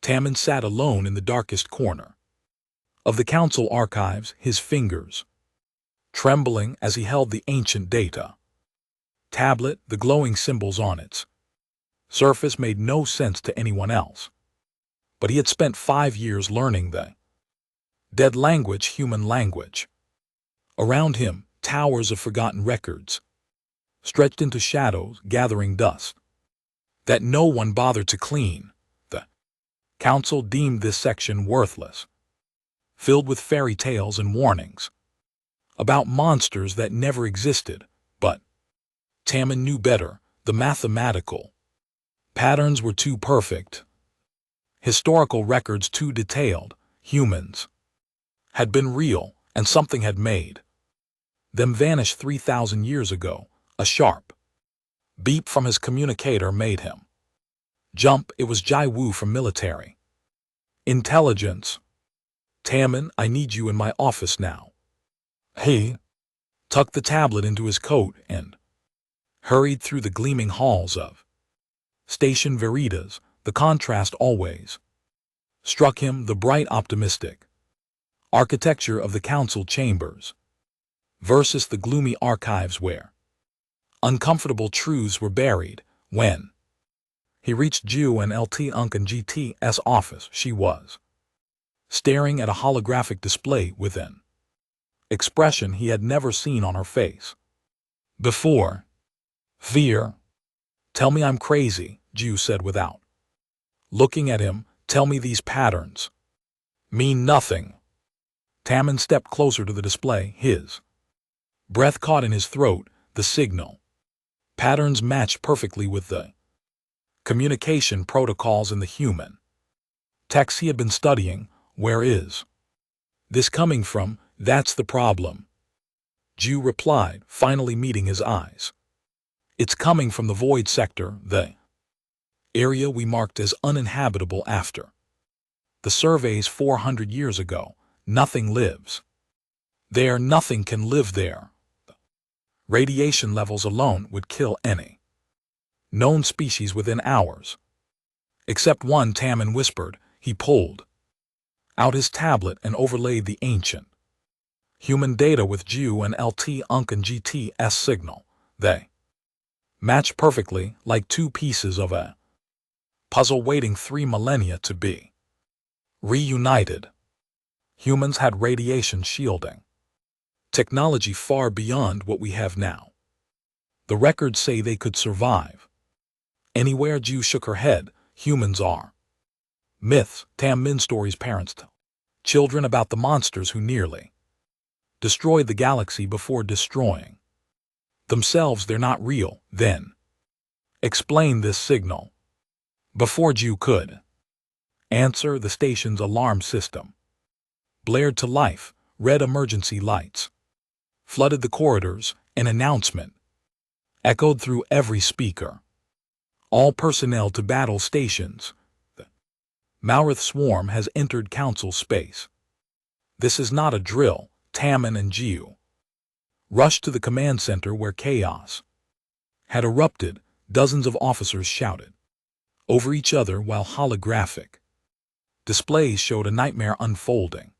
Tammin sat alone in the darkest corner of the council archives, his fingers trembling as he held the ancient data tablet. The glowing symbols on its surface made no sense to anyone else, but he had spent 5 years learning the dead language, human language. Around him, towers of forgotten records stretched into shadows, gathering dust that no one bothered to clean. The council deemed this section worthless, filled with fairy tales and warnings about monsters that never existed. But Tammin knew better. The mathematical patterns were too perfect, historical records too detailed. Humans had been real, and something had made them vanish 3,000 years ago. A sharp beep from his communicator made him jump. It was Jai Wu from military intelligence. Tammin, I need you in my office now. He tucked the tablet into his coat and hurried through the gleaming halls of Station Veritas. The contrast always struck him, the bright, optimistic architecture of the council chambers versus the gloomy archives where uncomfortable truths were buried. When he reached Ju and LT Uncan GT's office, she was staring at a holographic display with an expression he had never seen on her face before. Fear. Tell me I'm crazy, Ju said without looking at him. Tell me these patterns mean nothing. Tammin stepped closer to the display, his breath caught in his throat. The signal patterns matched perfectly with the communication protocols in the human texts he had been studying. Where is this coming from? That's the problem, Ju replied, finally meeting his eyes. It's coming from the void sector, the area we marked as uninhabitable after the surveys 400 years ago. Nothing lives there. Nothing can live there. Radiation levels alone would kill any known species within hours. Except one, Tammin whispered. He pulled out his tablet and overlaid the ancient human data with Ju and LT Uncan GT's signal. They matched perfectly, like two pieces of a puzzle waiting 3 millennia to be reunited. Humans had radiation shielding technology far beyond what we have now. The records say they could survive anywhere. Ju shook her head. Humans are myths. Tammin stories parents tell children about the monsters who nearly destroyed the galaxy before destroying themselves. They're not real. Then explain this signal. Before Ju could answer, the station's alarm system blared to life. Red emergency lights flooded the corridors. An announcement echoed through every speaker. All personnel to battle stations. The Malrith swarm has entered council space. This is not a drill. Tammin and Ju rushed to the command center where chaos had erupted. Dozens of officers shouted over each other while holographic displays showed a nightmare unfolding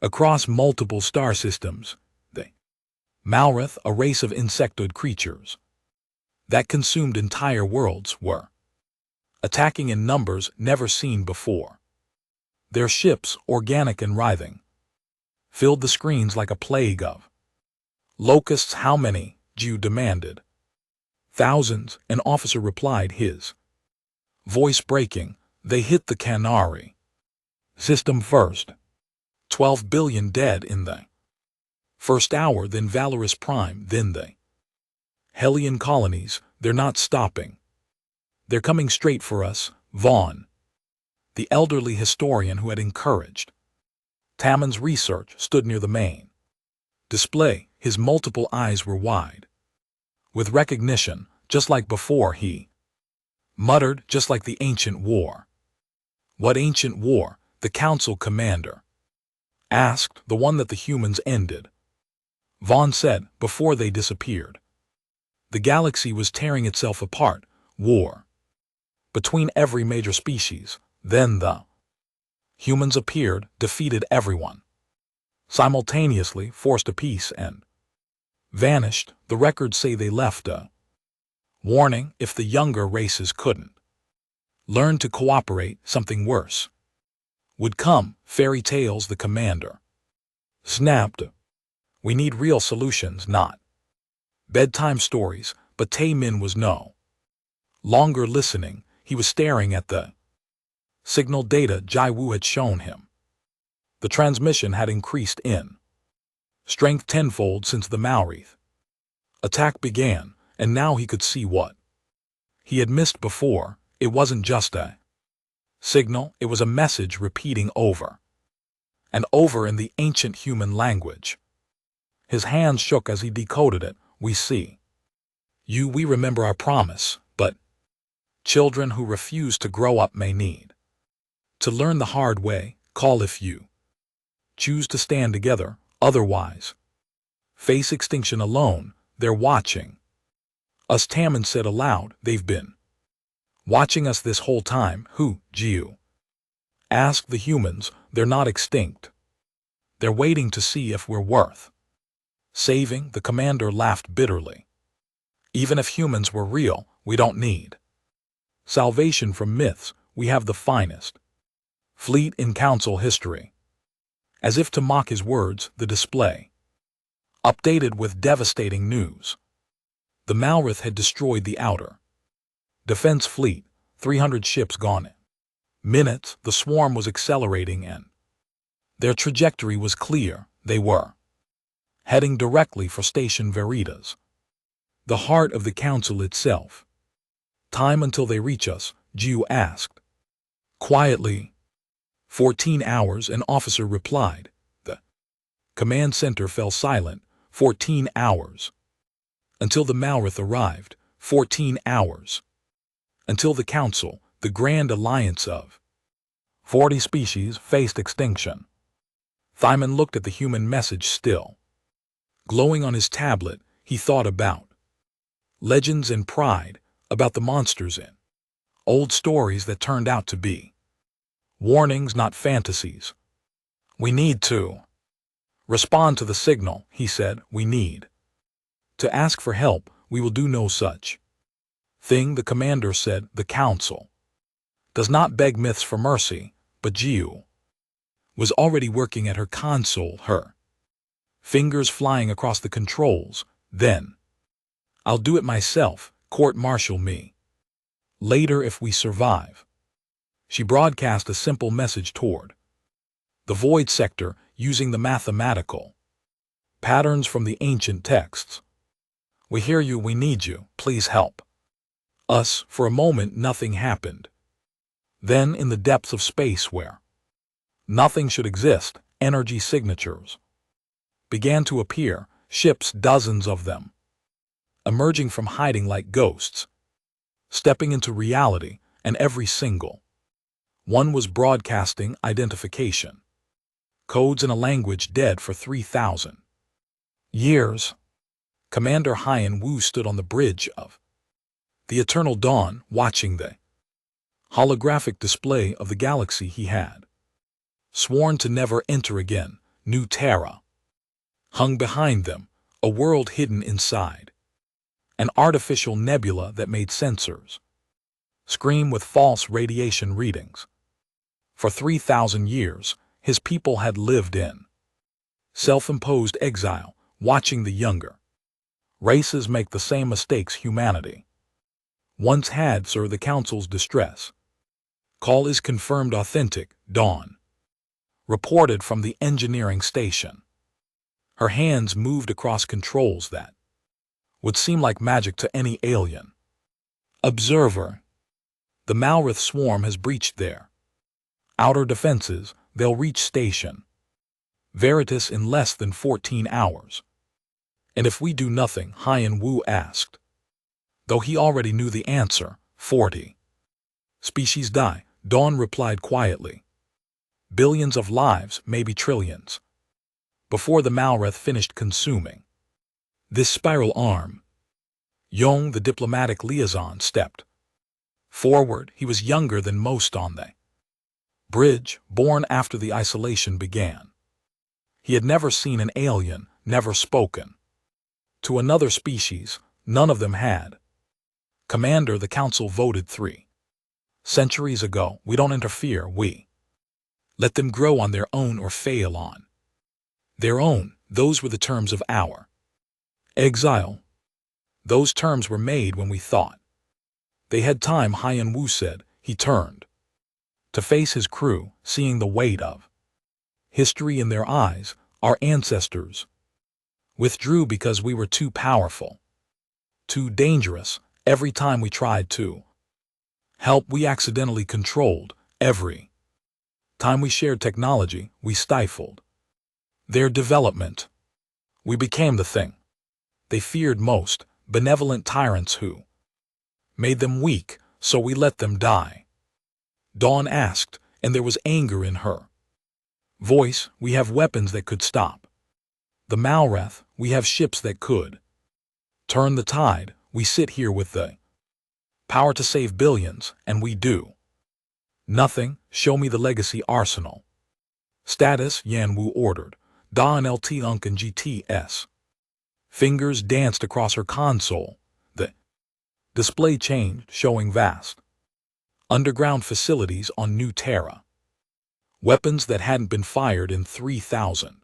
across multiple star systems. The Malrith, a race of insectoid creatures that consumed entire worlds, were attacking in numbers never seen before. Their ships, organic and writhing, filled the screens like a plague of locusts. How many? Ju demanded. Thousands, an officer replied, his voice breaking. They hit the Canary system first. 12 billion dead in the first hour, then Valorous Prime, then the Hellion colonies. They're not stopping. They're coming straight for us. Vaughn, the elderly historian who had encouraged Tammin's research, stood near the main display. His multiple eyes were wide with recognition. Just like before, he muttered, just like the ancient war. What ancient war? The council commander asked. The one that the humans ended, Vaughn said, before they disappeared. The galaxy was tearing itself apart. War between every major species. Then the humans appeared, defeated everyone, simultaneously forced a peace and vanished. The records say they left a warning if the younger races couldn't learn to cooperate, something worse would come. Fairy tales, the commander snapped. We need real solutions, not bedtime stories. But Tae-min was no longer listening. He was staring at the signal data Jai-woo had shown him. The transmission had increased in strength tenfold since the Maorith attack began, and now he could see what he had missed before. It wasn't just a signal, it was a message repeating over and over in the ancient human language. His hands shook as he decoded it. We see you, we remember our promise, but children who refuse to grow up may need to learn the hard way. Call if you choose to stand together, otherwise face extinction alone. They're watching us, Taemin said aloud. They've been watching us this whole time. Who? Jiu asked the humans. They're not extinct. They're waiting to see if we're worth saving. The commander laughed bitterly. Even if humans were real, we don't need salvation from myths. We have the finest fleet in council history. As if to mock his words, the display updated with devastating news. The Maorith had destroyed the outer defense fleet, 300 ships gone in minutes. The swarm was accelerating and their trajectory was clear. They were heading directly for Station Veritas, the heart of the council itself. Time until they reach us? Jiu asked quietly. 14 hours, an officer replied. The command center fell silent. 14 hours. Until the Maorith arrived. 14 hours. Until the council, the grand alliance of 40 species, faced extinction. Thyman looked at the human message still glowing on his tablet. He thought about legends and pride, about the monsters in old stories that turned out to be warnings, not fantasies. We need to respond to the signal, he said. We need to ask for help. We will do no such thing, the commander said. The council does not beg myths for mercy. But Jiu was already working at her console, her fingers flying across the controls. Then, I'll do it myself. Court-martial me later if we survive. She broadcast a simple message toward the void sector using the mathematical patterns from the ancient texts. We hear you, we need you, please help us. For a moment nothing happened. Then in the depths of space where nothing should exist, energy signatures began to appear, ships, dozens of them, emerging from hiding like ghosts, stepping into reality, and every single one was broadcasting identification codes in a language dead for 3,000 years. Commander Hyen Woo stood on the bridge of the Eternal Dawn, watching the holographic display of the galaxy he had sworn to never enter again. New Terra hung behind them, a world hidden inside an artificial nebula that made sensors scream with false radiation readings. For 3,000 years, his people had lived in self-imposed exile, watching the younger races make the same mistakes humanity once had. Sir, the council's distress call is confirmed authentic, Dawn reported from the engineering station. Her hands moved across controls that would seem like magic to any alien observer. The Maorith swarm has breached their outer defenses. They'll reach Station Veritas in less than 14 hours. And if we do nothing? Hyen Woo asked, though he already knew the answer. 40 species die, Dawn replied quietly. Billions of lives, maybe trillions, before the Maorith finished consuming this spiral arm. Yong, the diplomatic liaison, stepped forward. He was younger than most on the Bridge, born after the isolation began. He had never seen an alien, never spoken to another species, none of them had. Commander, the council voted 3 centuries ago. We don't interfere, we let them grow on their own or fail on their own. Those were the terms of our exile. Those terms were made when we thought they had time, Haiyan Wu said. He turned to face his crew, seeing the weight of history in their eyes. Our ancestors withdrew because we were too powerful, too dangerous. Every time we tried to help, we accidentally controlled. Every time we shared technology, we stifled their development. We became the thing they feared most, benevolent tyrants who made them weak, so we let them die. Dawn asked, and there was anger in her voice. We have weapons that could stop the Malrath. We have ships that could turn the tide. We sit here with the power to save billions, and we do nothing. Show me the legacy arsenal. Status, Yan Wu ordered. Dawn LT Unk and GTS. Fingers danced across her console. The display changed, showing vast underground facilities on New Terra. Weapons that hadn't been fired in 3,000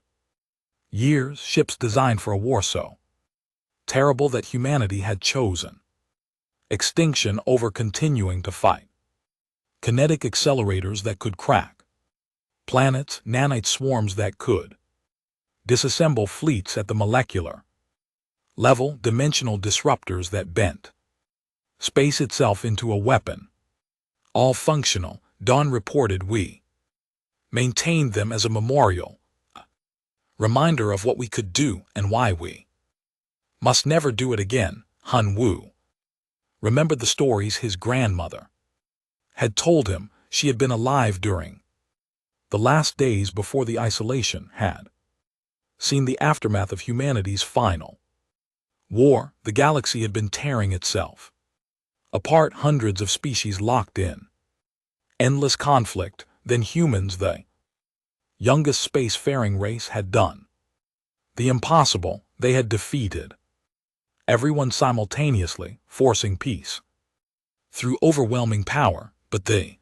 years. Ships designed for a war so terrible that humanity had chosen extinction over continuing to fight. Kinetic accelerators that could crack planets, nanite swarms that could disassemble fleets at the molecular level, dimensional disruptors that bent space itself into a weapon. All functional, Dawn reported. We maintained them as a memorial, a reminder of what we could do and why we must never do it again. Han Wu remembered the stories his grandmother had told him. She had been alive during the last days before the isolation, had seen the aftermath of humanity's final war. The galaxy had been tearing itself apart, hundreds of species locked in endless conflict. Then humans, the youngest spacefaring race, had done the impossible. They had defeated everyone simultaneously, forcing peace through overwhelming power. But the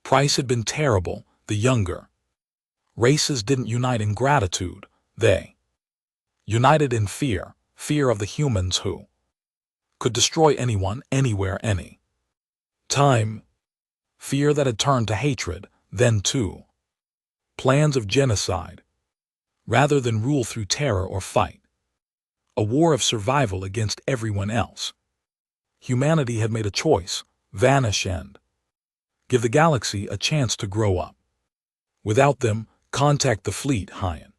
price had been terrible. The younger races didn't unite in gratitude. They united in fear, fear of the humans who could destroy anyone, anywhere, any time. Fear that had turned to hatred, then to plans of genocide, rather than rule through terror or fight. A war of survival against everyone else. Humanity had made a choice: vanish and give the galaxy a chance to grow up. Without them, contact the fleet, Haiyan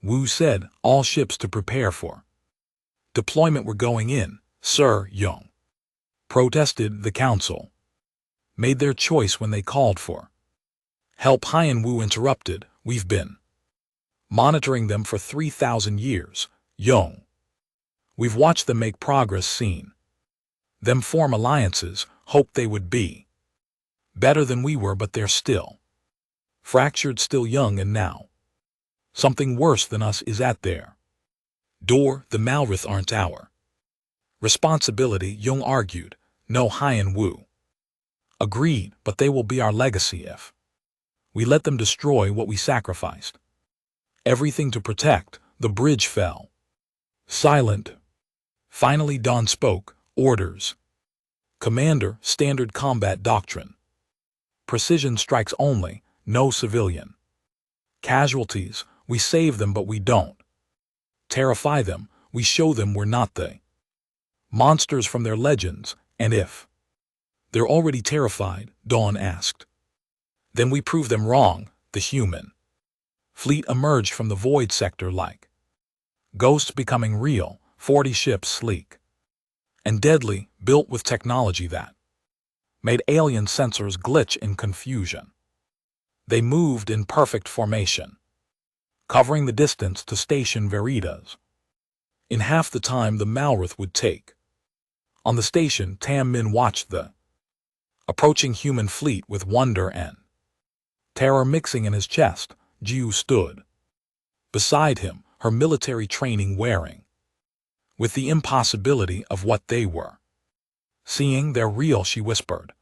Wu said. All ships to prepare for deployment. We're going in, Sir. Young protested. The council made their choice when they called for help. Haiyan Wu interrupted. We've been monitoring them for 3,000 years, Young. We've watched them make progress, seen them form alliances, hoped they would be better than we were, but they're still fractured, still young, and now something worse than us is at their door. The Malrath aren't our responsibility, Young argued. No, Haiyan Wu agreed, but they will be our legacy if we let them destroy what we sacrificed everything to protect. The bridge fell silent. Finally Dawn spoke. Orders. Commander, standard combat doctrine. Precision strikes only, no civilian casualties. We save them, but we don't terrify them. We show them we're not the monsters from their legends. And if they're already terrified, Dawn asked, then we prove them wrong. The human fleet emerged from the void sector like ghosts becoming real. 40 ships, sleek and deadly, built with technology that made alien sensors glitch in confusion. They moved in perfect formation, covering the distance to Station Veritas in half the time the Malrath would take. On the station, Tam Min watched the approaching human fleet with wonder and Terror mixing in his chest, Jiu stood beside him, her military training wearing, with the impossibility of what they were. Seeing they're real, she whispered.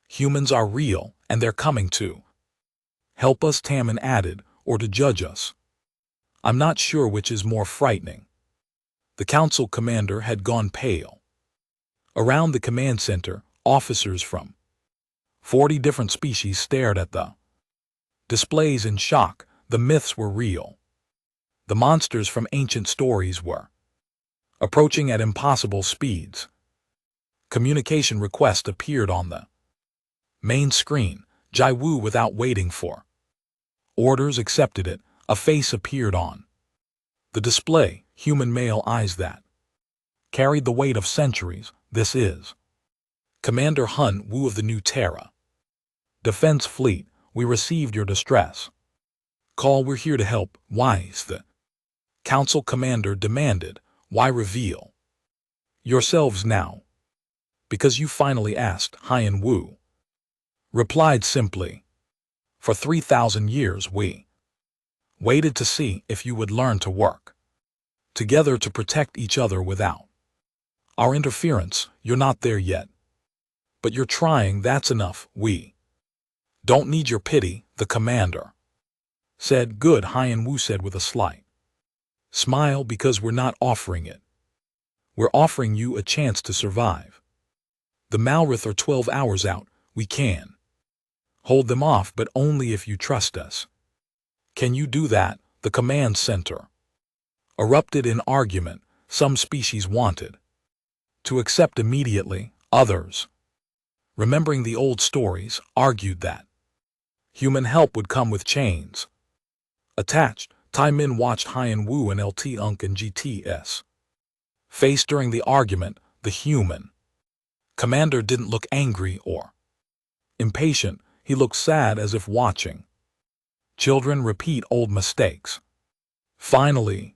Humans are real, and they're coming to help us, Tammin added, or to judge us. I'm not sure which is more frightening. The council commander had gone pale. Around the command center, officers from 40 different species stared at the displays in shock. The myths were real. The monsters from ancient stories were approaching at impossible speeds. Communication request appeared on the main screen. Jiu, without waiting for orders, accepted it. A face appeared on the display, human male eyes that carried the weight of centuries. This is Commander Hun Wu of the New Terra Defense Fleet. We received your distress call. We're here to help. Why is the council commander demanded. Why reveal yourselves now? Because you finally asked, Hien Wu replied simply. For 3,000 years we waited to see if you would learn to work together to protect each other without our interference. You're not there yet, but you're trying. That's enough. We don't need your pity, the commander said. Good, Hien Wu said with a slight smile, because we're not offering it. We're offering you a chance to survive. The Malrith are 12 hours out. We can hold them off, but only if you trust us. Can you do that? The command center erupted in argument. Some species wanted to accept immediately. Others, remembering the old stories, argued that human help would come with chains attached. Tai Min watched Hien Wu and LT Unk and GTS face during the argument. The human commander didn't look angry or impatient. He looked sad, as if watching children repeat old mistakes. Finally,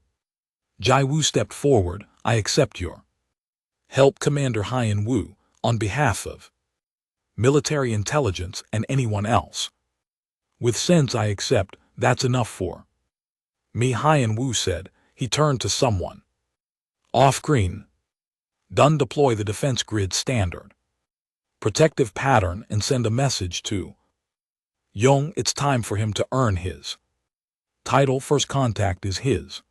Jiu stepped forward. I accept your help, Commander Hien Wu, on behalf of military intelligence and anyone else with sense. I accept. That's enough for me, Hien Wu said. He turned to someone off-screen. Done. Deploy the defense grid standard protective pattern and send a message to Yong. It's time for him to earn his title. First contact is his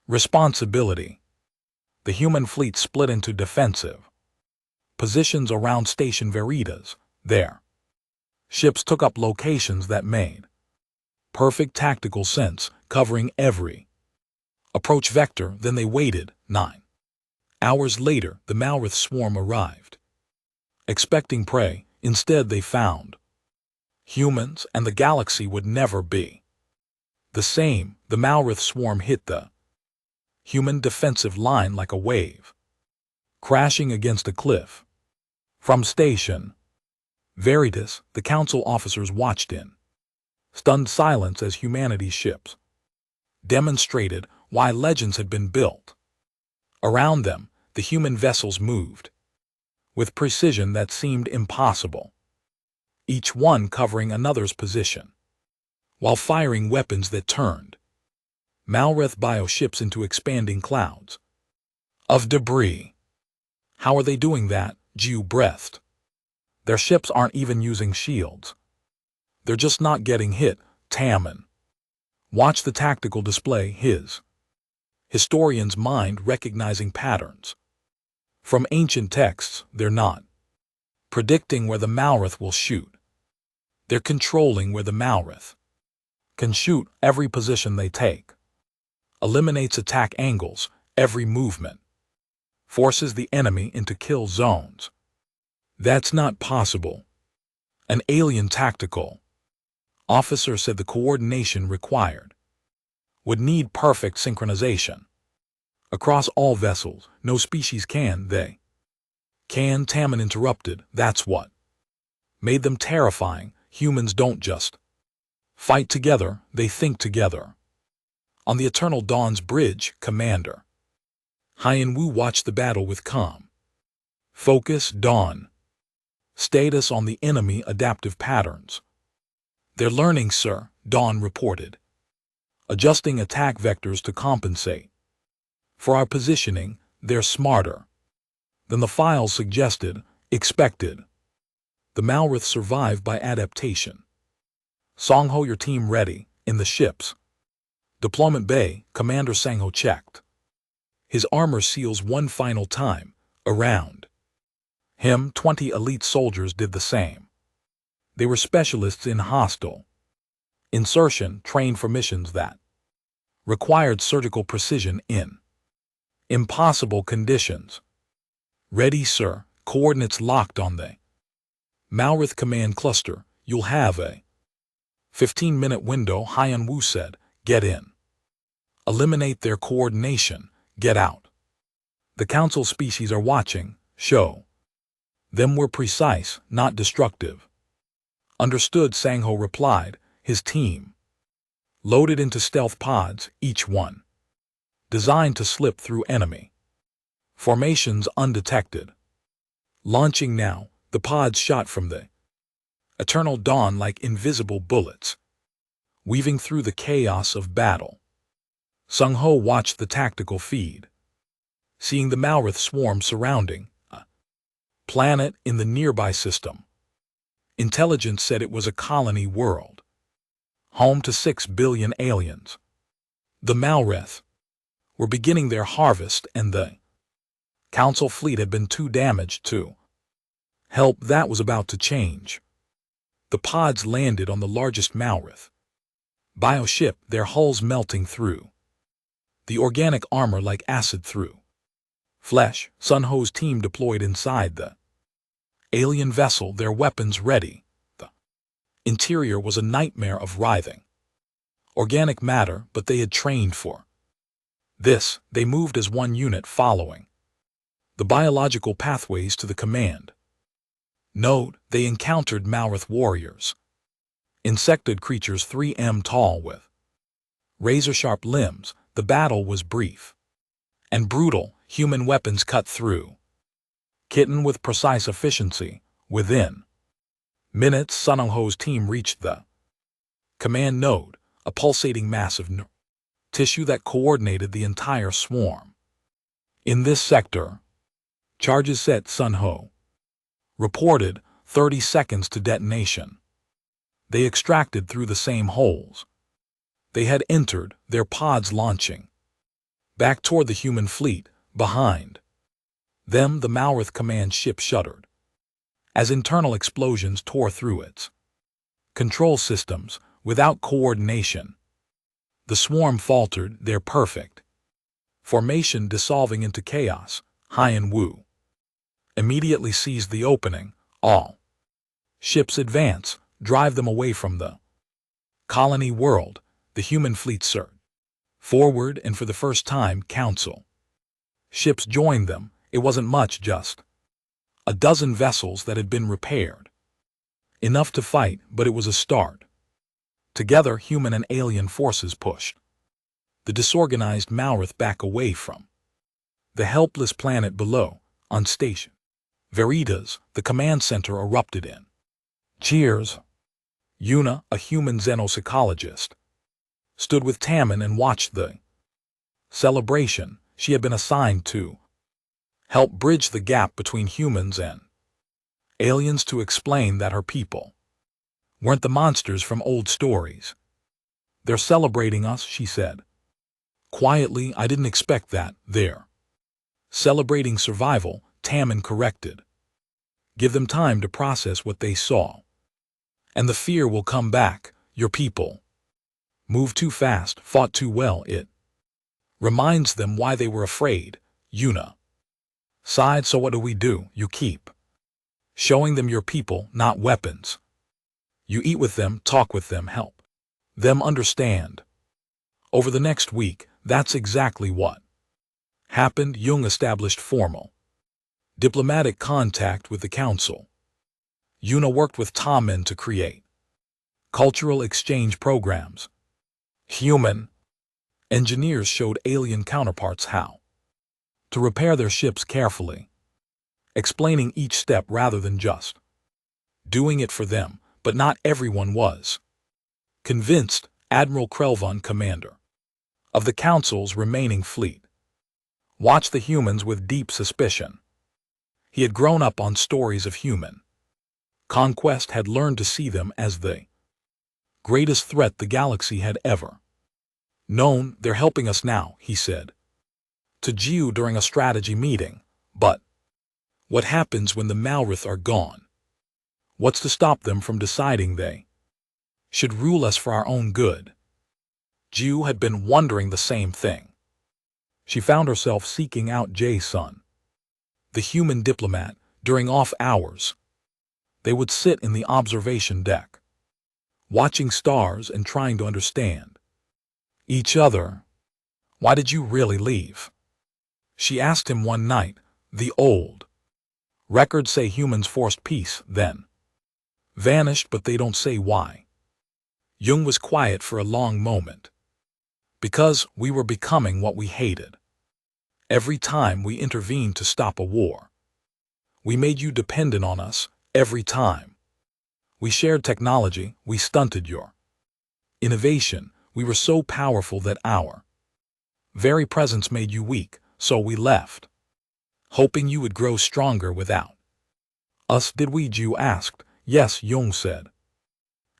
responsibility. The human fleet split into defensive positions around Station Veritas. Their ships took up locations that made perfect tactical sense, covering every approach vector. Then they waited. 9 hours later, the Malrith swarm arrived, expecting prey. Instead, they found humans, and the galaxy would never be the same. The Malrith swarm hit the human defensive line like a wave, crashing against a cliff. From Station Veritas, the council officers watched in stunned silence as humanity's ships demonstrated why legends had been built. Around them, the human vessels moved with precision that seemed impossible, each one covering another's position, while firing weapons that turned Malrith bioships into expanding clouds of debris. How are they doing that? Jiu breathed. Their ships aren't even using shields. They're just not getting hit. Tammin watched the tactical display, his historian's mind recognizing patterns from ancient texts. They're not predicting where the Malrith will shoot. They're controlling where the Malrith can shoot. Every position they take eliminates attack angles. Every movement forces the enemy into kill zones. That's not possible. An alien tactical officer said the coordination required would need perfect synchronization across all vessels. No species can. They can. Tammin interrupted. That's what made them terrifying. Humans don't just fight together, they think together. On the Eternal Dawn's bridge, Commander Hien Wu watched the battle with calm focus. Dawn status on the enemy adaptive patterns. They're learning, sir, Dawn reported, adjusting attack vectors to compensate. For our positioning, they're smarter than the files suggested, expected. The Malrith survived by adaptation. Song-ho, your team ready, in the ships. Deployment bay, Commander Sang-ho checked. His armor seals one final time, around him 20 elite soldiers did the same. They were specialists in hostile insertion, trained for missions that required surgical precision in impossible conditions. Ready, sir, coordinates locked on the Malrith command cluster. You'll have a 15-minute window, Hyun-woo said. Get in. Eliminate their coordination. Get out. The council species are watching. Show them we're precise, not destructive. Understood, Sang-ho replied. His team loaded into stealth pods, each one designed to slip through enemy formations undetected. Launching now, the pods shot from the eternal dawn like invisible bullets, weaving through the chaos of battle. Sung-ho watched the tactical feed, seeing the Malrith swarm surrounding a planet in the nearby system. Intelligence said it was a colony world, home to 6 billion aliens. The Malrith were beginning their harvest, and the Council fleet had been too damaged to help. That was about to change. The pods landed on the largest Malrith bioship, their hulls melting through the organic armor like acid through flesh. Sun-ho's team deployed inside the alien vessel, their weapons ready. The interior was a nightmare of writhing organic matter, but they had trained for this. They moved as one unit, following the biological pathways to the command node. They encountered Malrith warriors, insected creatures 3 m tall with razor-sharp limbs. The battle was brief and brutal. Human weapons cut through kitten with precise efficiency. Within minutes, Sun-ho's team reached the command node, a pulsating mass of tissue that coordinated the entire swarm. In this sector, charges set, Sun-ho reported, 30 seconds to detonation. They extracted through the same holes they had entered, their pods launching back toward the human fleet. Behind them, the Malrith command ship shuddered as internal explosions tore through its control systems. Without coordination, the swarm faltered, their perfect formation dissolving into chaos. Hyun-woo immediately seized the opening. All ships advance, drive them away from the colony world. The human fleet surged forward, and for the first time, council ships joined them. It wasn't much, just a dozen vessels that had been repaired. Enough to fight, but it was a start. Together, human and alien forces pushed the disorganized Malrith back away from the helpless planet below. On station Veritas, the command center erupted in cheers. Yuna, a human xenopsychologist, stood with Tammin and watched the celebration. She had been assigned to help bridge the gap between humans and aliens, to explain that her people weren't the monsters from old stories. They're celebrating us, she said quietly. I didn't expect that. They're celebrating survival, Tammin corrected. Give them time to process what they saw, and the fear will come back. Your people moved too fast, fought too well. It reminds them why they were afraid. Yuna sighed. So what do? You keep showing them your people, not weapons. You eat with them, talk with them, help them understand. Over the next week, that's exactly what happened. Jung established formal diplomatic contact with the council. Yuna worked with Tommen to create cultural exchange programs. Human engineers showed alien counterparts how to repair their ships carefully, explaining each step rather than just doing it for them. But not everyone was convinced Admiral Krelvan, commander of the Council's remaining fleet, watched the humans with deep suspicion. He had grown up on stories of human conquest, had learned to see them as the greatest threat the galaxy had ever known. "They're helping us now," he said to Jiu during a strategy meeting. "But what happens when the Malrith are gone? What's to stop them from deciding they should rule us for our own good?" Jiu had been wondering the same thing. She found herself seeking out Jae-sun, the human diplomat, during off hours. They would sit in the observation deck, watching stars and trying to understand each other. "Why did you really leave?" she asked him one night. "The old records say humans forced peace, then vanished, but they don't say why." Jung was quiet for a long moment. "Because we were becoming what we hated. Every time we intervened to stop a war, we made you dependent on us. Every time we shared technology, we stunted your innovation. We were so powerful that our very presence made you weak, so we left, hoping you would grow stronger without us." "Did we?" Jiu asked. "Yes," Jung said,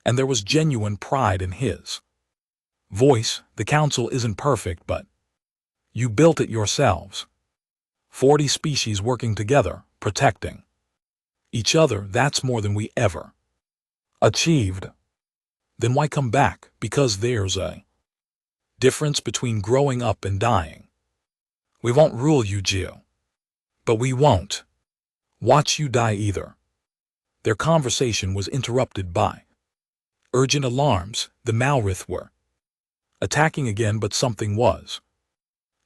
and there was genuine pride in his voice. "The Council isn't perfect, but you built it yourselves. 40 species working together, protecting each other. That's more than we ever achieved." "Then why come back?" "Because there's a difference between growing up and dying. We won't rule you, Jiu, but we won't watch you die either." Their conversation was interrupted by urgent alarms. The Malrith were attacking again, but something was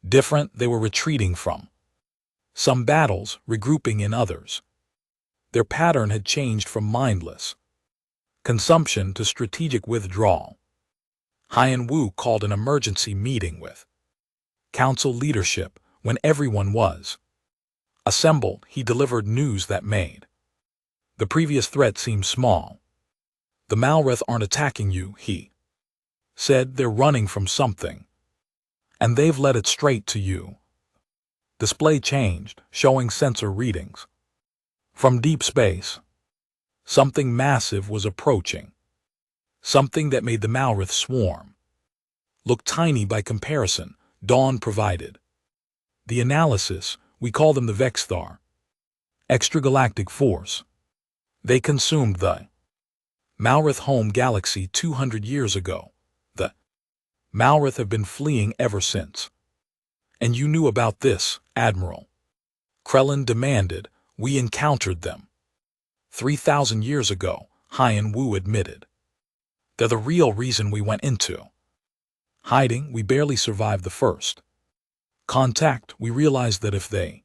different. They were retreating from some battles, regrouping in others. Their pattern had changed from mindless consumption to strategic withdrawal. Hyan Wu called an emergency meeting with Council leadership. When everyone was assembled, he delivered news that made the previous threat seem small. "The Malrith aren't attacking you," he said. "They're running from something, and they've led it straight to you." Display changed, showing sensor readings from deep space. Something massive was approaching, something that made the Malrith swarm look tiny by comparison. Dawn provided the analysis. "We call them the Vexthar, extragalactic force. They consumed the Malrith home galaxy 200 years ago. The Malrith have been fleeing ever since." "And you knew about this, Admiral?" Krellin demanded. "We encountered them 3,000 years ago," Hyan Wu admitted. "They're the real reason we went into hiding. We barely survived the first contact. We realized that if they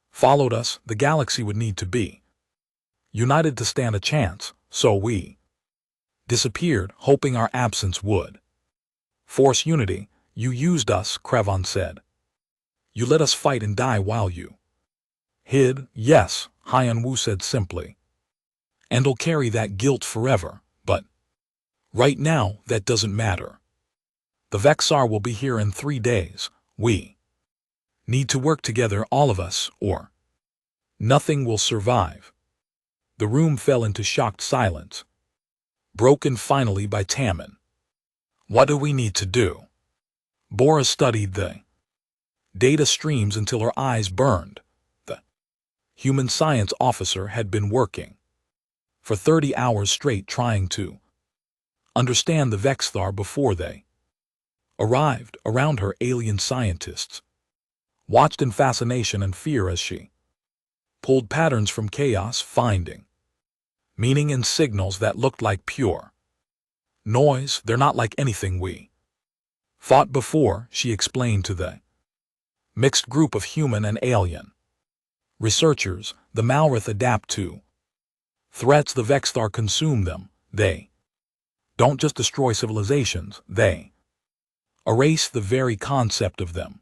followed us, the galaxy would need to be united to stand a chance, so we disappeared, hoping our absence would force unity." "You used us," Krelvan said. "You let us fight and die while you hid." "Yes," Hyan Wu said simply. "And we'll carry that guilt forever, but right now that doesn't matter. The Vexar will be here in 3 days. We need to work together, all of us, or nothing will survive." The room fell into shocked silence, broken finally by Tammin. "What do we need to do?" Bora studied the data streams until her eyes burned. The human science officer had been working for 30 hours straight trying to understand the Vexthar before they arrived. Around her, alien scientists watched in fascination and fear as she pulled patterns from chaos, finding meaning in signals that looked like pure noise. "They're not like anything we fought before," she explained to the mixed group of human and alien researchers. "The Malrith adapt to threats. The Vexthar consume them. They don't just destroy civilizations, they erase the very concept of them.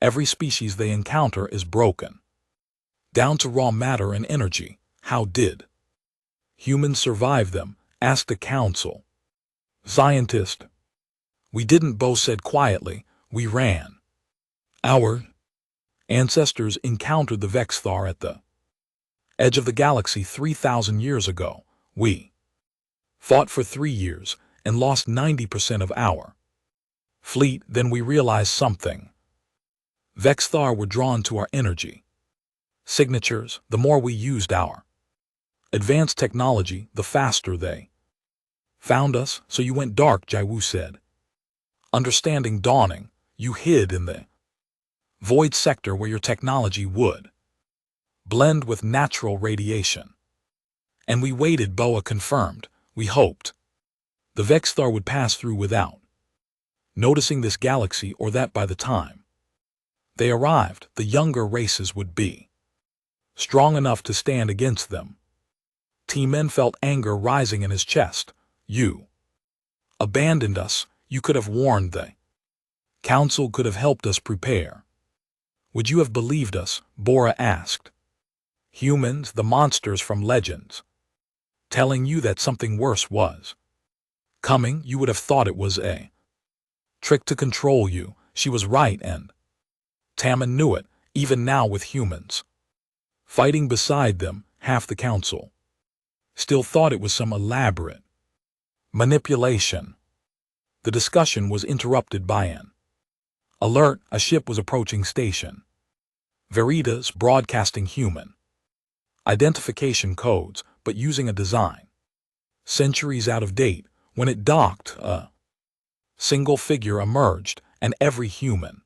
Every species they encounter is broken down to raw matter and energy." "How did humans survive them?" asked the Council Scientist. We didn't, Bo said quietly. We ran. Our ancestors encountered the Vexthar at the edge of the galaxy 3,000 years ago. We fought for 3 years and lost 90% of our fleet. Then we realized something. Vexthar were drawn to our energy signatures. The more we used our advanced technology, the faster they found us. So you went dark, Jiwoo said. Understanding dawning, you hid in the void sector where your technology would blend with natural radiation. And we waited, Boa confirmed. We hoped the Vexthar would pass through without noticing this galaxy, or that by the time they arrived, the younger races would be strong enough to stand against them. T-Men felt anger rising in his chest. You abandoned us. You could have warned the Council, could have helped us prepare. Would you have believed us? Bora asked. Humans, the monsters from Legends, telling you that something worse was coming, you would have thought it was a trick to control you. She was right, and Tammin knew it. Even now, with humans fighting beside them, half the council still thought it was some elaborate manipulation. The discussion was interrupted by an alert. A ship was approaching station Veritas, broadcasting human identification codes, but using a design centuries out of date. When it docked, a single figure emerged, and every human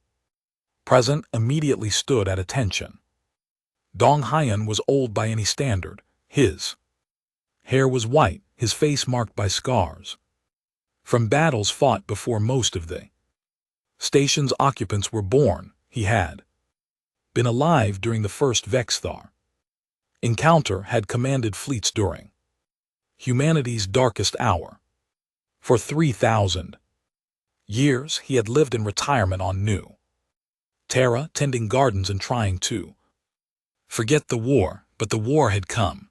present immediately stood at attention. Dong Hyan was old by any standard. His hair was white, his face marked by scars from battles fought before most of the station's occupants were born. He had been alive during the first Vexthar encounter, had commanded fleets during humanity's darkest hour. For 3,000 years, he had lived in retirement on New Terra, tending gardens and trying to forget the war, but the war had come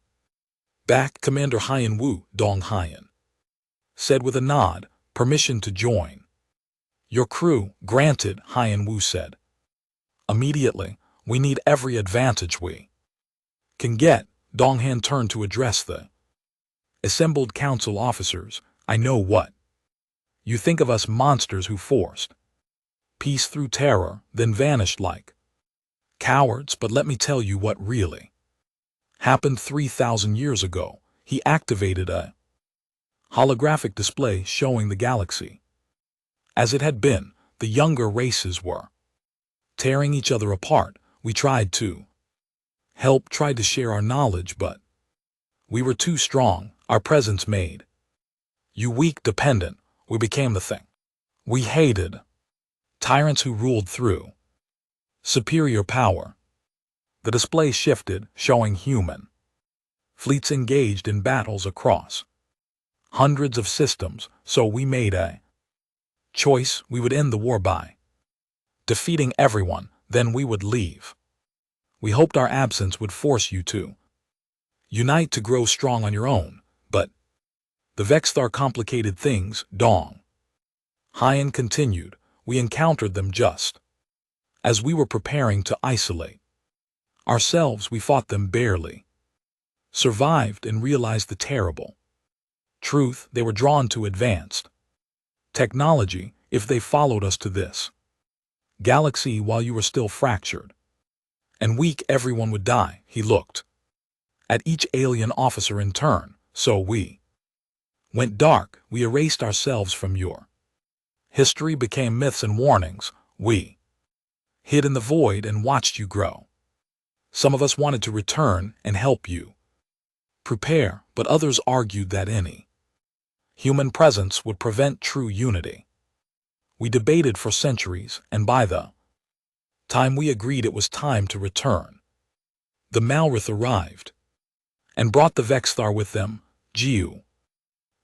back. Commander Hyan Wu, Dong Hyan said with a nod. Permission to join your crew. Granted, Hyan Wu said. Immediately. We need every advantage we can get. Dong Han turned to address the assembled council officers. I know what you think of us, monsters who forced peace through terror, then vanished like cowards, but let me tell you what really happened 3,000 years ago. He activated a holographic display showing the galaxy as it had been. The younger races were tearing each other apart. We tried to help, tried to share our knowledge, but we were too strong. Our presence made you weak, dependent. We became the thing we hated. Tyrants who ruled through superior power. The display shifted, showing human fleets engaged in battles across hundreds of systems. So we made a choice. We would end the war by defeating everyone, then we would leave. We hoped our absence would force you to unite, to grow strong on your own, but the Vexthar complicated things. Dong Hyan continued. We encountered them just as we were preparing to isolate ourselves. We fought them, barely survived, and realized the terrible truth. They were drawn to advanced technology. If they followed us to this galaxy while you were still fractured and weak, everyone would die. He looked at each alien officer in turn. So we went dark. We erased ourselves from your history, became myths and warnings. We hid in the void and watched you grow. Some of us wanted to return and help you prepare, but others argued that any human presence would prevent true unity. We debated for centuries, and by the time we agreed it was time to return, the Malrith arrived and brought the Vexthar with them. Jiu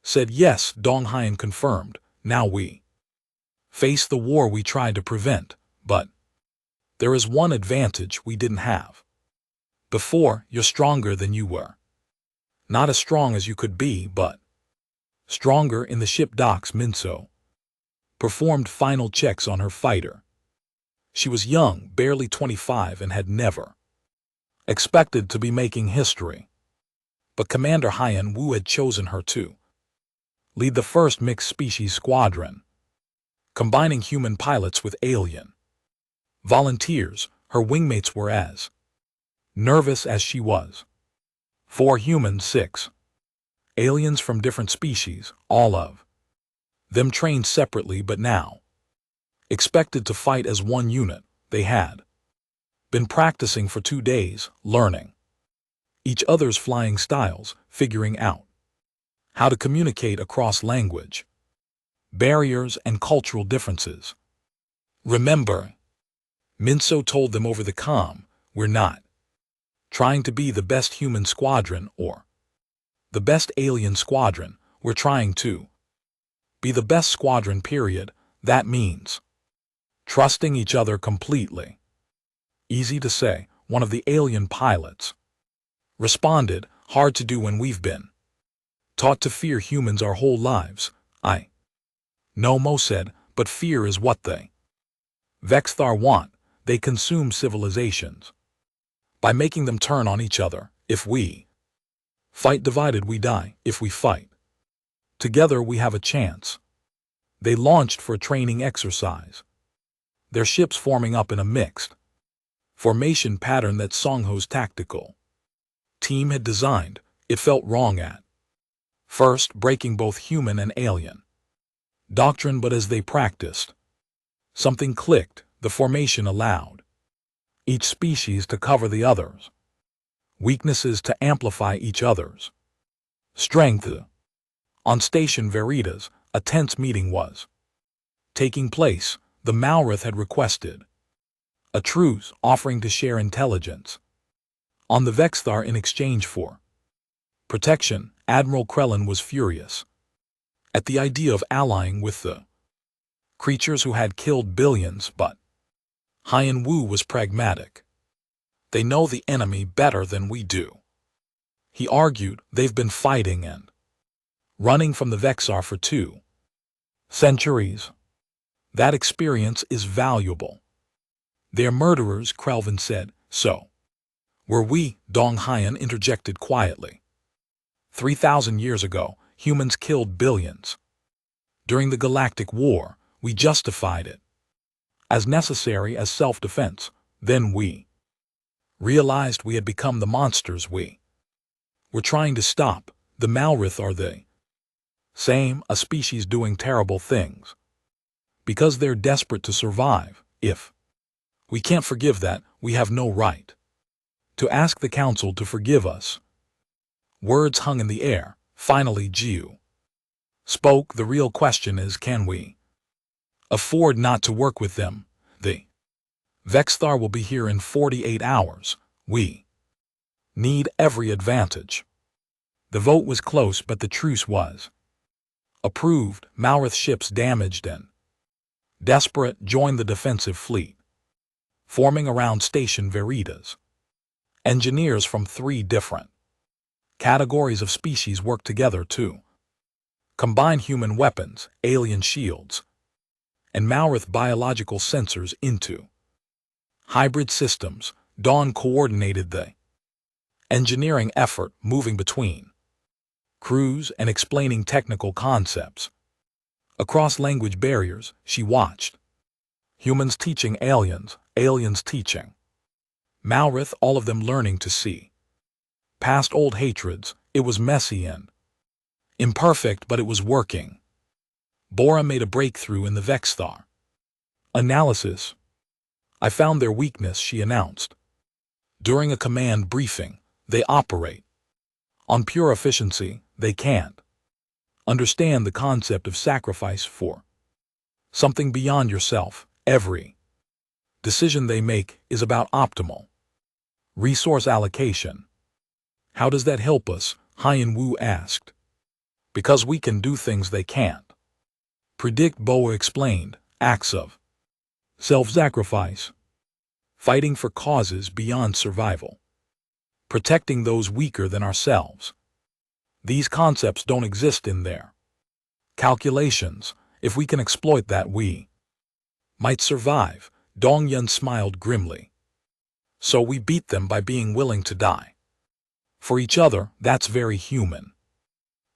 said yes. Dong Hyan confirmed. Now we face the war we tried to prevent, but there is one advantage we didn't have before. You're stronger than you were. Not as strong as you could be, but Stronger in the ship docks, Minso performed final checks on her fighter. She was young, barely 25, and had never expected to be making history. But Commander Hyan Wu had chosen her to lead the first mixed-species squadron, combining human pilots with alien volunteers. Her wingmates were as nervous as she was. 4 humans, 6 aliens from different species, all of them trained separately but now expected to fight as one unit. They had been practicing for 2 days, learning each other's flying styles, figuring out how to communicate across language barriers and cultural differences. Remember, Minso told them over the comm, we're not trying to be the best human squadron or the best alien squadron. We're trying to be the best squadron, period. That means trusting each other completely. Easy to say, one of the alien pilots responded. Hard to do when we've been taught to fear humans our whole lives. I know, Mo said, but fear is what they Vexthar want. They consume civilizations by making them turn on each other. If we fight divided, we die. If we fight together, we have a chance. They launched for a training exercise, their ships forming up in a mixed formation pattern that Songho's tactical team had designed. It felt wrong at first, breaking both human and alien doctrine, but as they practiced, something clicked. The formation allowed each species to cover the others' weaknesses, to amplify each other's strength. On Station Veritas, a tense meeting was taking place. The Malrith had requested a truce, offering to share intelligence on the Vexthar in exchange for protection. Admiral Krellin was furious at the idea of allying with the creatures who had killed billions, but Hyan Wu was pragmatic. They know the enemy better than we do, he argued. They've been fighting and running from the Vexar for 2 centuries. That experience is valuable. They're murderers, Krelvin said. So were we, Dong Hyan interjected quietly. 3,000 years ago, humans killed billions. During the Galactic War, we justified it as necessary as self-defense. Then we realized we had become the monsters we were trying to stop. The Malrith are the same, a species doing terrible things because they're desperate to survive. If we can't forgive that, we have no right to ask the Council to forgive us. Words hung in the air. Finally, Jiu spoke. The real question is, can we afford not to work with them? The Vexthar will be here in 48 hours. We need every advantage. The vote was close, but the truce was approved. Malrith ships, damaged and desperate, joined the defensive fleet, forming around Station Veritas. Engineers from 3 different categories of species worked together to combine human weapons, alien shields, and Malrith biological sensors into hybrid systems. Dawn coordinated the engineering effort, moving between crews and explaining technical concepts across language barriers. She watched humans teaching aliens, aliens teaching Malrith, all of them learning to see past old hatreds. It was messy and imperfect, but it was working. Bora made a breakthrough in the Vexthar analysis. I found their weakness, she announced. During a command briefing, they operate on pure efficiency. They can't understand the concept of sacrifice for something beyond yourself. Every decision they make is about optimal resource allocation. How does that help us? Hyan Wu asked. Because we can do things they can't predict, Boa explained. Acts of self-sacrifice, fighting for causes beyond survival, protecting those weaker than ourselves. These concepts don't exist in their Calculations. If we can exploit that, we might survive. Dong Yun smiled grimly. So we beat them by being willing to die. For each other, that's very human.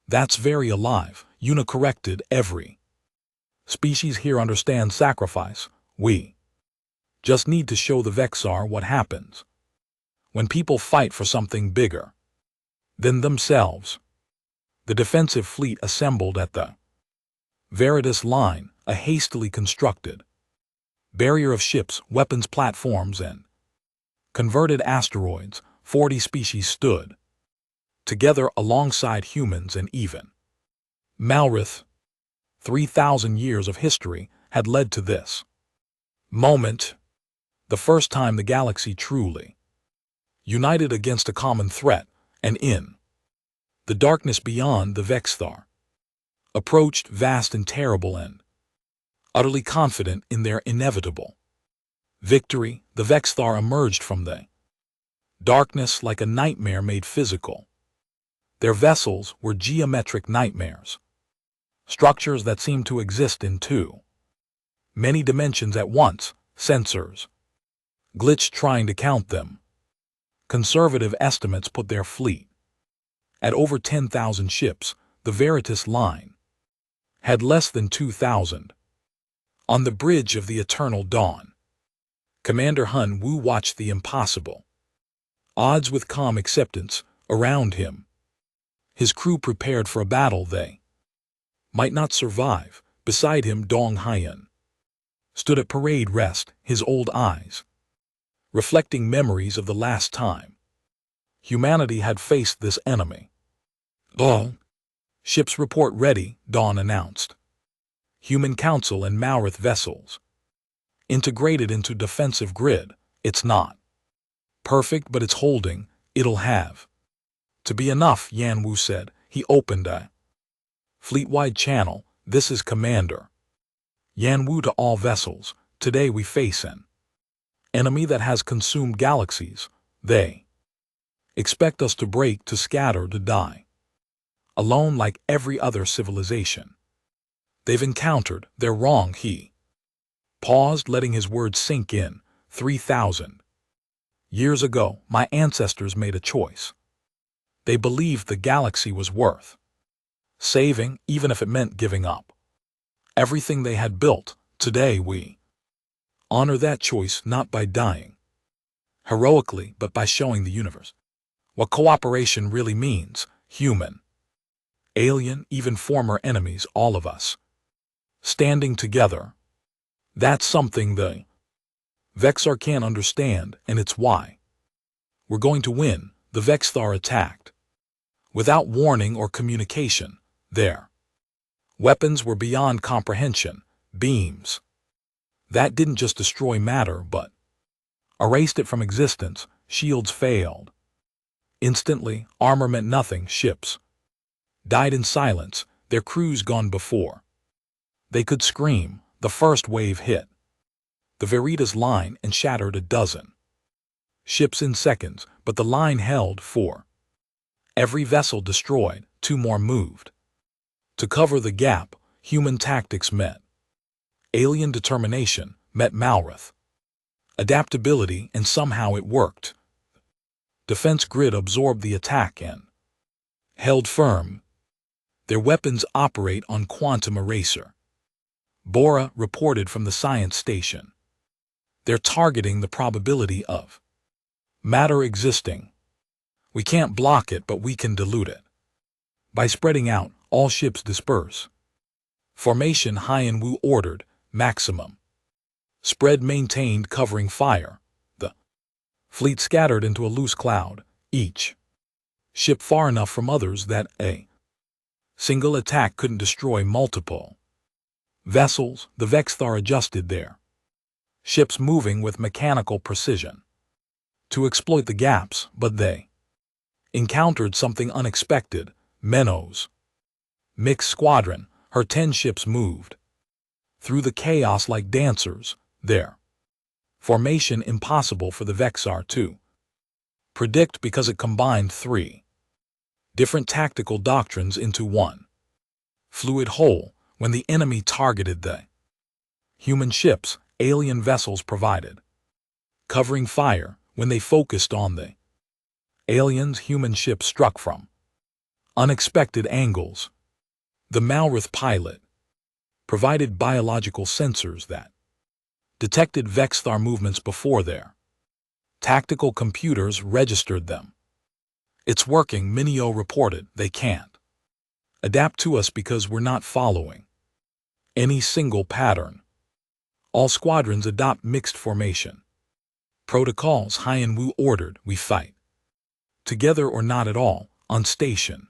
That's very alive. Yuna corrected. Every species here understands sacrifice. We just need to show the Vexar what happens when people fight for something bigger than themselves. The defensive fleet assembled at the Veritas line, a hastily constructed barrier of ships, weapons platforms, and converted asteroids. 40 species stood together alongside humans, and even Malrith. 3,000 years of history had led to this moment, the first time the galaxy truly united against a common threat, and in the darkness beyond, the Vexthar approached, vast and terrible and utterly confident in their inevitable victory. The Vexthar emerged from the darkness like a nightmare made physical. Their vessels were geometric nightmares, structures that seemed to exist in too many dimensions at once. Sensors glitched trying to count them. Conservative estimates put their fleet at over 10,000 ships. The Veritas line had less than 2,000. On the bridge of the Eternal Dawn, Commander Hun Wu watched the impossible odds with calm acceptance. Around him, his crew prepared for a battle they might not survive. Beside him, Dong Haiyan stood at parade rest, his old eyes reflecting memories of the last time humanity had faced this enemy. All ships report ready, Dawn announced. Human Council and Malrith vessels integrated into defensive grid. It's not perfect, but it's holding. It'll have to be enough, Yan Wu said. He opened a fleet-wide channel. This is Commander Yan Wu to all vessels. Today we face an enemy that has consumed galaxies. They expect us to break, to scatter, to die alone like every other civilization they've encountered. They're wrong. He paused, letting his words sink in. 3,000 years ago, my ancestors made a choice. They believed the galaxy was worth saving, even if it meant giving up everything they had built. Today we honor that choice, not by dying heroically, but by showing the universe what cooperation really means. Human, alien, even former enemies, all of us standing together. That's something the Vexar can't understand, and it's why we're going to win. The Vexthar attacked without warning or communication. Their weapons were beyond comprehension. Beams that didn't just destroy matter, but erased it from existence. Shields failed instantly. Armor meant nothing. Ships died in silence, their crews gone before they could scream. The first wave hit the Veritas line and shattered a dozen ships in seconds, but the line held. For every vessel destroyed, 2 more moved to cover the gap. Human tactics met alien determination, met Malrith adaptability, and somehow it worked. Defense grid absorbed the attack and held firm. Their weapons operate on quantum eraser, Bora reported from the science station. They're targeting the probability of matter existing. We can't block it, but we can dilute it. By spreading out, all ships disperse. Formation. Haiyan Wu ordered. Maximum spread maintained, covering fire. The fleet scattered into a loose cloud, each ship far enough from others that a single attack couldn't destroy multiple vessels. The Vexthar adjusted their ships, moving with mechanical precision to exploit the gaps, but they encountered something unexpected. Menno's mixed squadron, her 10 ships moved through the chaos like dancers. Their formation impossible for the Vexar to predict because it combined 3 different tactical doctrines into one fluid whole. when the enemy targeted the human ships alien vessels provided covering fire when they focused on the aliens human ships struck from unexpected angles. The Malrith pilot provided biological sensors that detected Vexthar movements before their tactical computers registered them. It's working, Minio reported. They can't adapt to us because we're not following any single pattern. All squadrons adopt mixed formation protocols, Haiyan Wu ordered. We fight together or not at all, on station.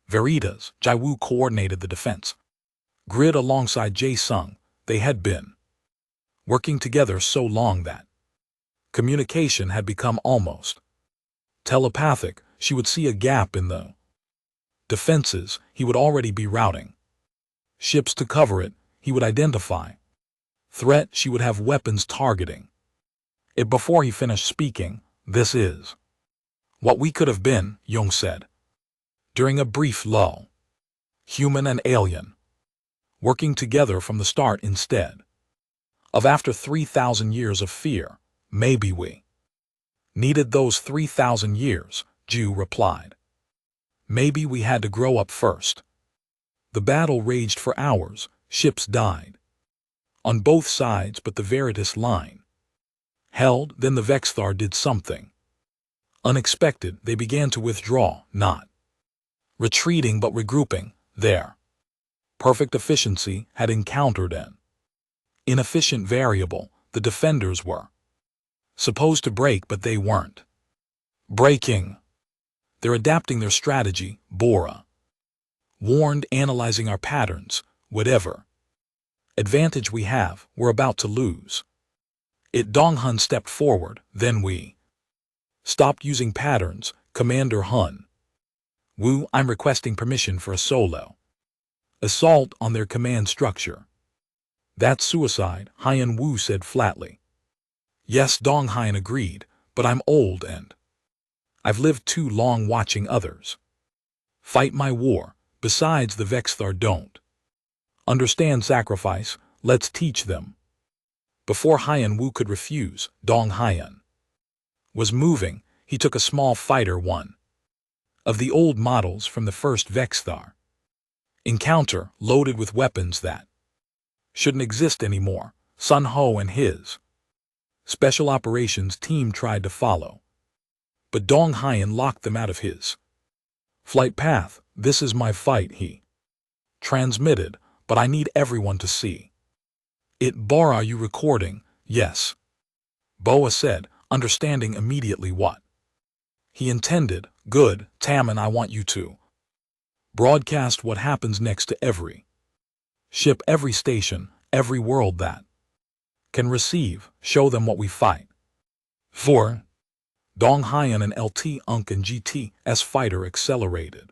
Veritas, Jai Wu coordinated the defense grid alongside Jae Sung. They had been working together so long that communication had become almost telepathic. She would see a gap in the defenses, he would already be routing ships to cover it. He would identify threat, she would have weapons targeting it before he finished speaking. This is what we could have been, Jung said. During a brief lull, human and alien, working together from the start instead of after 3,000 years of fear. Maybe we needed those 3,000 years, Ju replied. Maybe we had to grow up first. The battle raged for hours, ships died on both sides, but the Veritas line held. Then the Vexthar did something unexpected. They began to withdraw, not retreating but regrouping. Their perfect efficiency had encountered an inefficient variable. The defenders were supposed to break, but they weren't breaking. They're adapting their strategy, Bora warned, analyzing our patterns. Whatever advantage we have, we're about to lose it. Dong Hun stepped forward. Then we stopped using patterns, Commander Hun. Wu, I'm requesting permission for a solo assault on their command structure. That's suicide, Haiyan Wu said flatly. Yes, Dong Haiyan agreed, but I'm old and I've lived too long watching others fight my war. Besides, the Vexthar don't understand sacrifice. Let's teach them. Before Haiyan Wu could refuse, Dong Haiyan was moving. He took a small fighter, one of the old models from the first Vexthar encounter, loaded with weapons that shouldn't exist anymore. Sun Ho and his special operations team tried to follow, but Dong Haiyan locked them out of his flight path. This is my fight, he transmitted, but I need everyone to see it. Bora, are you recording? Yes, Boa said, understanding immediately what he intended. Good, Tammin, I want you to broadcast what happens next to every ship, every station, every world that can receive. Show them what we fight for. Dong Haiyan and LT Unk and GT's fighter accelerated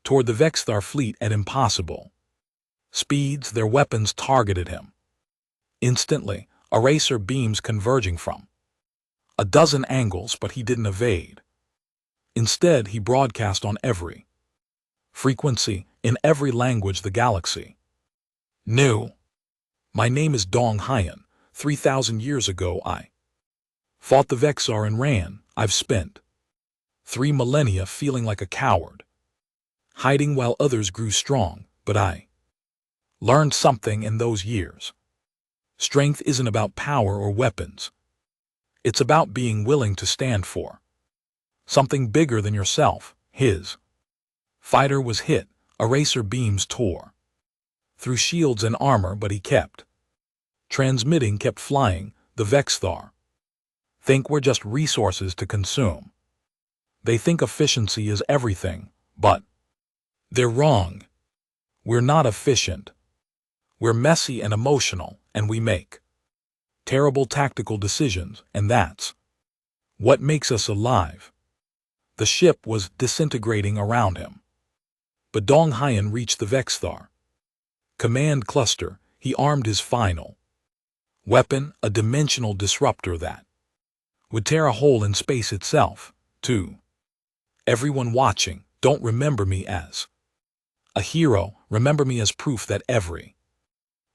toward the Vexthar fleet at impossible speeds. Their weapons targeted him instantly, eraser beams converging from a dozen angles, but he didn't evade. Instead, he broadcast on every frequency, in every language the galaxy knew. My name is Dong Haiyan. 3,000 years ago I fought the Vexar and ran. I've spent 3 millennia feeling like a coward, hiding while others grew strong, but I learned something in those years. Strength isn't about power or weapons. It's about being willing to stand for something bigger than yourself. His fighter was hit. Eraser beams tore through shields and armor, but he kept transmitting, kept flying. The Vexthar think we're just resources to consume. They think efficiency is everything, but they're wrong. We're not efficient. We're messy and emotional, and we make terrible tactical decisions, and that's what makes us alive. The ship was disintegrating around him, but Dong Haiyan reached the Vexthar command cluster. He armed his final weapon, a dimensional disruptor that would tear a hole in space itself. To everyone watching, don't remember me as A hero, remember me as proof that every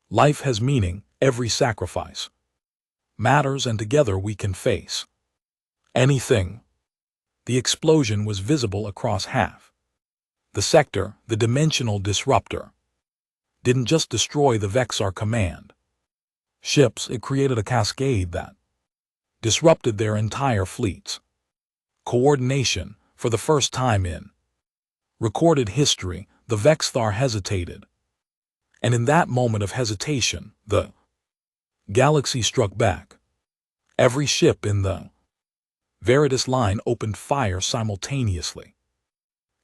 life has meaning, every sacrifice matters, and together we can face anything. The explosion was visible across half the sector. The dimensional disruptor didn't just destroy the Vexar command ships, it created a cascade that disrupted their entire fleets. Coordination. For the first time in recorded history, the Vexar hesitated. And in that moment of hesitation, the galaxy struck back. Every ship in the Veritas line opened fire simultaneously.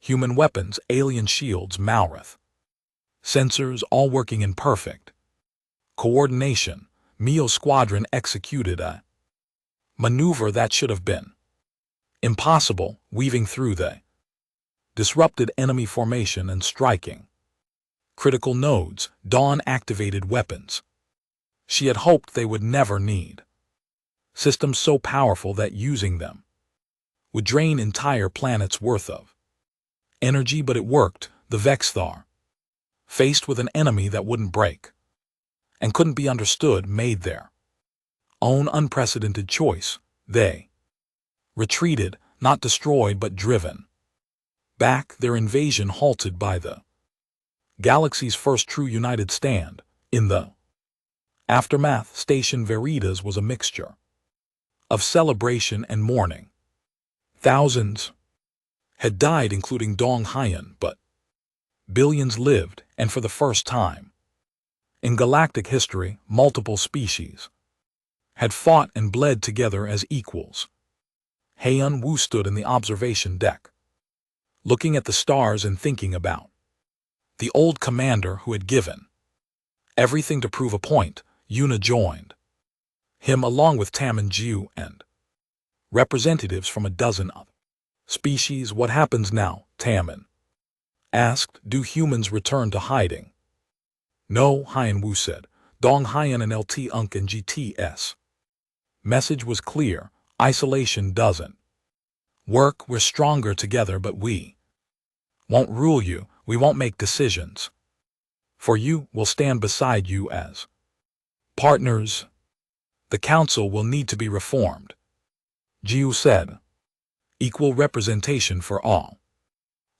Human weapons, alien shields, Malrith sensors, all working in perfect coordination. Mio's squadron executed a maneuver that should have been impossible, weaving through the disrupted enemy formation and striking critical nodes. Dawn activated weapons she had hoped they would never need. Systems so powerful that using them would drain entire planets' worth of energy, but it worked. The Vexar, faced with an enemy that wouldn't break and couldn't be understood, made their own unprecedented choice. They retreated, not destroyed but driven back, their invasion halted by the galaxy's first true united stand. In the aftermath, Station Veritas was a mixture of celebration and mourning. Thousands had died, including Dong Haiyan, but billions lived, and for the first time in galactic history, multiple species had fought and bled together as equals. Haiyan Wu stood in the observation deck, looking at the stars and thinking about the old commander who had given everything to prove a point. Yuna joined him along with Tam and Jiu and representatives from a dozen other species. What happens now? Tammin asked. Do humans return to hiding? No, Haiyan Wu said. Dong Haiyan and LT Unk and GTS message was clear. Isolation doesn't work. We're stronger together, but we won't rule you. We won't make decisions for you. We'll stand beside you as partners. The council will need to be reformed, Jiu said. Equal representation for all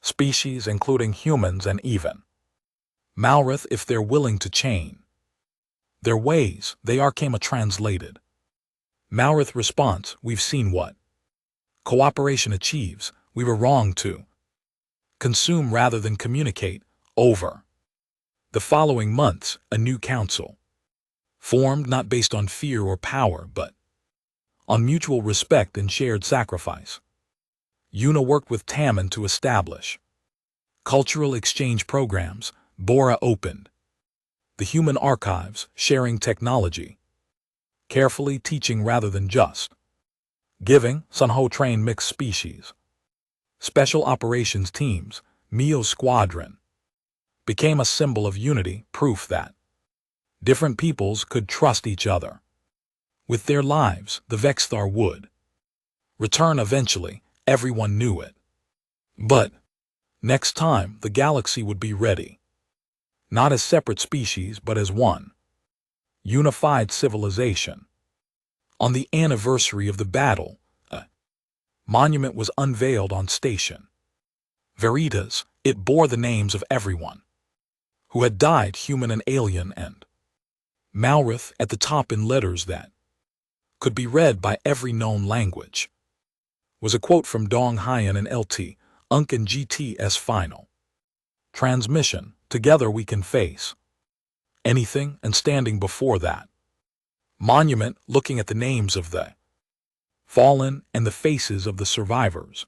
species, including humans and even Malrith, if they're willing to change their ways. They are, came a translated Malrith response. We've seen what cooperation achieves. We were wrong to consume rather than communicate. Over the following months, a new council formed, not based on fear or power, but on mutual respect and shared sacrifice. Yuna worked with Tammin to establish cultural exchange programs. Bora opened the human archives, sharing technology, carefully teaching rather than just giving. Sunho trained mixed species special operations teams. Mio's squadron became a symbol of unity, proof that different peoples could trust each other with their lives. The Vexar would return eventually. Everyone knew it. But next time, the galaxy would be ready, not as separate species but as one unified civilization. On the anniversary of the battle, a monument was unveiled on Station Veritas. It bore the names of everyone who had died, human and alien, and Malrith at the top in letters that could be read by every known language. Was a quote from Dong Haiyan and LT Unk and GTS final transmission. Together we can face anything. And standing before that monument, looking at the names of the fallen and the faces of the survivors,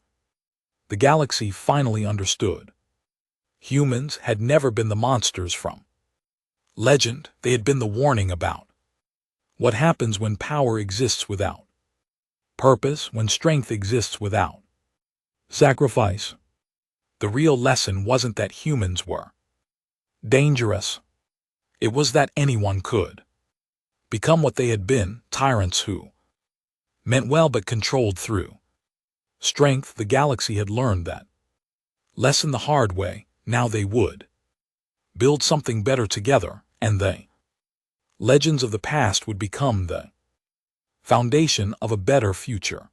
the galaxy finally understood. Humans had never been the monsters from legend. They had been the warning about what happens when power exists without purpose, when strength exists without sacrifice. The real lesson wasn't that humans were dangerous. It was that anyone could become what they had been, tyrants who meant well but controlled through strength. The galaxy had learned that lesson the hard way. Now they would build something better together, and they. Legends of the past would become the foundation of a better future.